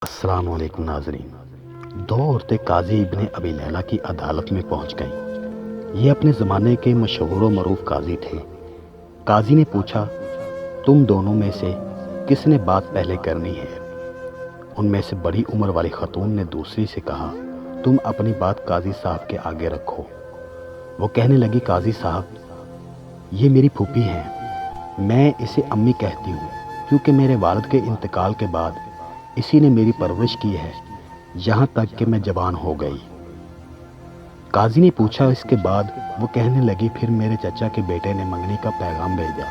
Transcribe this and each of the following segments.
السلام علیکم ناظرین۔ دو عورتیں قاضی ابن ابی لیلہ کی عدالت میں پہنچ گئیں۔ یہ اپنے زمانے کے مشہور و معروف قاضی تھے۔ قاضی نے پوچھا، تم دونوں میں سے کس نے بات پہلے کرنی ہے؟ ان میں سے بڑی عمر والی خاتون نے دوسری سے کہا، تم اپنی بات قاضی صاحب کے آگے رکھو۔ وہ کہنے لگی، قاضی صاحب، یہ میری پھوپھی ہیں۔ میں اسے امی کہتی ہوں کیونکہ میرے والد کے انتقال کے بعد اسی نے میری پرورش کی ہے یہاں تک کہ میں جوان ہو گئی۔ قاضی نے پوچھا، اس کے بعد؟ وہ کہنے لگی، پھر میرے چچا کے بیٹے نے منگنی کا پیغام بھیجا۔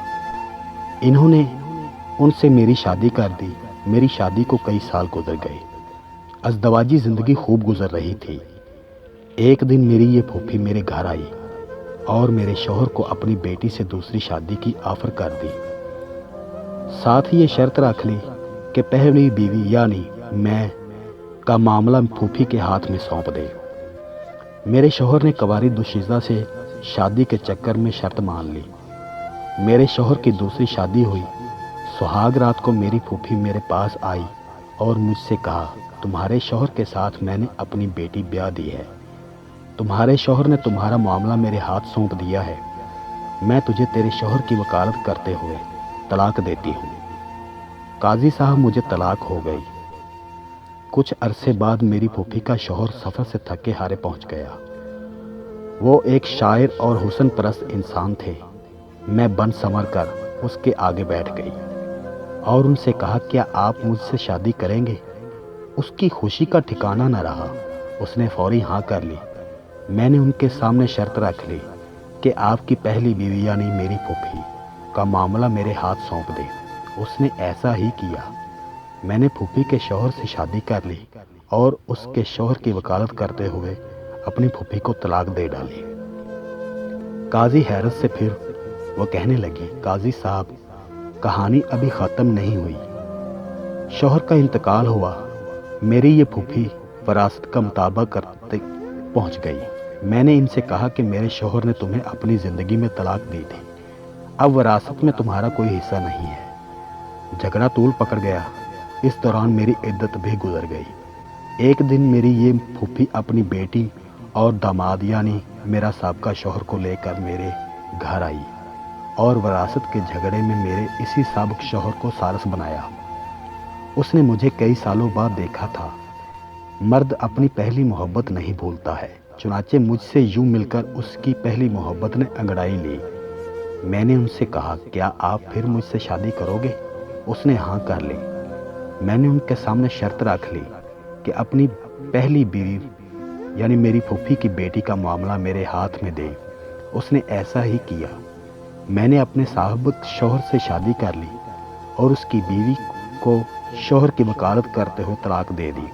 انہوں نے ان سے میری شادی کر دی۔ میری شادی کو کئی سال گزر گئے۔ ازدواجی زندگی خوب گزر رہی تھی۔ ایک دن میری یہ پھوپھی میرے گھر آئی اور میرے شوہر کو اپنی بیٹی سے دوسری شادی کی آفر کر دی۔ ساتھ ہی یہ شرط رکھ لی کہ پہلی بیوی یعنی میں کا معاملہ پھوپھی کے ہاتھ میں سونپ دے۔ میرے شوہر نے کنواری دوشیزہ سے شادی کے چکر میں شرط مان لی۔ میرے شوہر کی دوسری شادی ہوئی۔ سہاگ رات کو میری پھوپھی میرے پاس آئی اور مجھ سے کہا، تمہارے شوہر کے ساتھ میں نے اپنی بیٹی بیاہ دی ہے۔ تمہارے شوہر نے تمہارا معاملہ میرے ہاتھ سونپ دیا ہے۔ میں تجھے تیرے شوہر کی وکالت کرتے ہوئے طلاق دیتی ہوں۔ قاضی صاحب، مجھے طلاق ہو گئی۔ کچھ عرصے بعد میری پھوپھی کا شوہر سفر سے تھکے ہارے پہنچ گیا۔ وہ ایک شاعر اور حسن پرست انسان تھے۔ میں بن سنور کر اس کے آگے بیٹھ گئی اور ان سے کہا، کیا آپ مجھ سے شادی کریں گے؟ اس کی خوشی کا ٹھکانہ نہ رہا۔ اس نے فوری ہاں کر لی۔ میں نے ان کے سامنے شرط رکھ لی کہ آپ کی پہلی بیوی یعنی میری پھوپھی کا معاملہ میرے ہاتھ سونپ دے۔ اس نے ایسا ہی کیا۔ میں نے پھوپھی کے شوہر سے شادی کر لی اور اس کے شوہر کی وکالت کرتے ہوئے اپنی پھوپھی کو طلاق دے ڈالی۔ قاضی حیرت سے پھر وہ کہنے لگی، قاضی صاحب، کہانی ابھی ختم نہیں ہوئی۔ شوہر کا انتقال ہوا۔ میری یہ پھوپھی وراثت کا مطالبہ کرتے پہنچ گئی۔ میں نے ان سے کہا کہ میرے شوہر نے تمہیں اپنی زندگی میں طلاق دی تھی، اب وراثت میں تمہارا کوئی حصہ نہیں ہے۔ جھگڑا طول پکڑ گیا۔ اس دوران میری عدت بھی گزر گئی۔ ایک دن میری یہ پھوپھی اپنی بیٹی اور داماد یعنی میرا سابقہ شوہر کو لے کر میرے گھر آئی اور وراثت کے جھگڑے میں میرے اسی سابق شوہر کو سارس بنایا۔ اس نے مجھے کئی سالوں بعد دیکھا تھا۔ مرد اپنی پہلی محبت نہیں بھولتا ہے، چنانچہ مجھ سے یوں مل کر اس کی پہلی محبت نے انگڑائی لی۔ میں نے ان سے کہا، کیا آپ پھر مجھ سے شادی کرو گے؟ اس نے ہاں کر لی۔ میں نے ان کے سامنے شرط رکھ لی کہ اپنی پہلی بیوی یعنی میری پھوپھی کی بیٹی کا معاملہ میرے ہاتھ میں دے۔ اس نے ایسا ہی کیا۔ میں نے اپنے سابق شوہر سے شادی کر لی اور اس کی بیوی کو شوہر کی وکالت کرتے ہوئے طلاق دے دی۔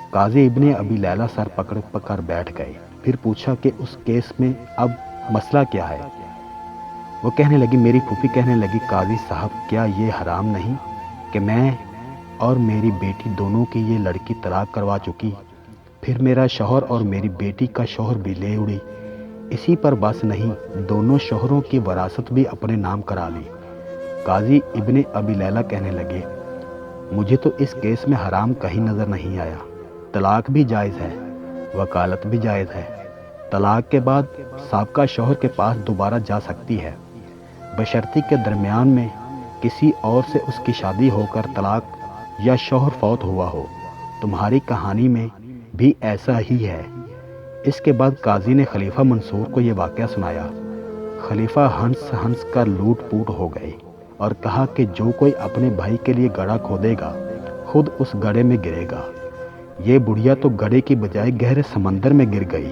قاضی ابن ابی لیلہ سر پکڑ کر بیٹھ گئے۔ پھر پوچھا کہ اس کیس میں اب مسئلہ کیا ہے؟ وہ کہنے لگی، میری پھوپھی کہنے لگی، قاضی صاحب، کیا یہ حرام نہیں کہ میں اور میری بیٹی دونوں کی یہ لڑکی طلاق کروا چکی، پھر میرا شوہر اور میری بیٹی کا شوہر بھی لے اڑی۔ اسی پر بس نہیں، دونوں شوہروں کی وراثت بھی اپنے نام کرا لی۔ قاضی ابن ابی لیلہ کہنے لگے، مجھے تو اس کیس میں حرام کہیں نظر نہیں آیا۔ طلاق بھی جائز ہے، وکالت بھی جائز ہے۔ طلاق کے بعد سابقہ شوہر کے پاس دوبارہ جا سکتی ہے، بشرطی کے درمیان میں کسی اور سے اس کی شادی ہو کر طلاق یا شوہر فوت ہوا ہو۔ تمہاری کہانی میں بھی ایسا ہی ہے۔ اس کے بعد قاضی نے خلیفہ منصور کو یہ واقعہ سنایا۔ خلیفہ ہنس ہنس کر لوٹ پوٹ ہو گئے اور کہا کہ جو کوئی اپنے بھائی کے لیے گڑھا کھودے گا خود اس گڑھے میں گرے گا۔ یہ بڑھیا تو گڑھے کی بجائے گہرے سمندر میں گر گئی۔